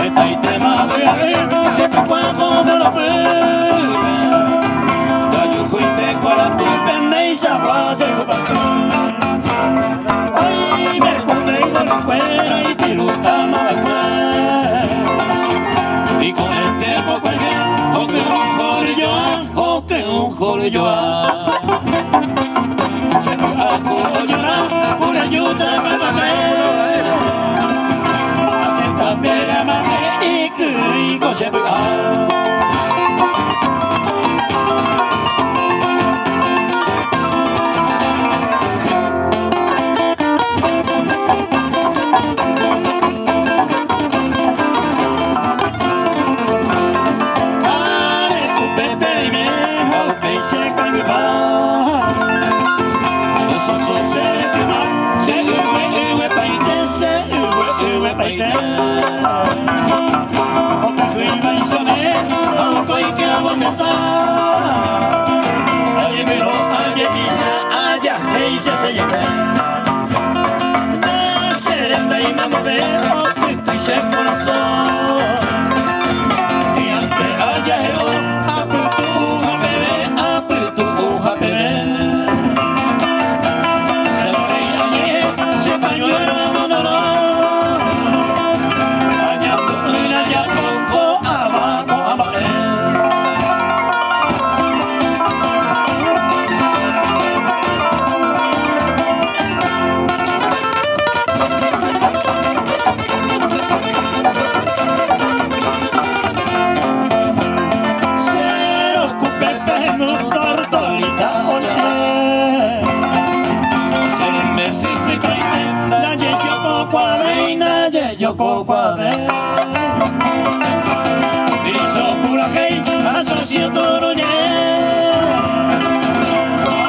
Está y tema voy a ver, se te cuento de la pena. Ya yo fui te con la pena y se aguas en tu pasión. Ay, me pone y no fuera y tiruta más y con el tiempo cuelgué, o que un jorillo, o que un jorillo. Se me hago llorar por ayuda para tocar. Acepta pega más y que se me yo poco a ver.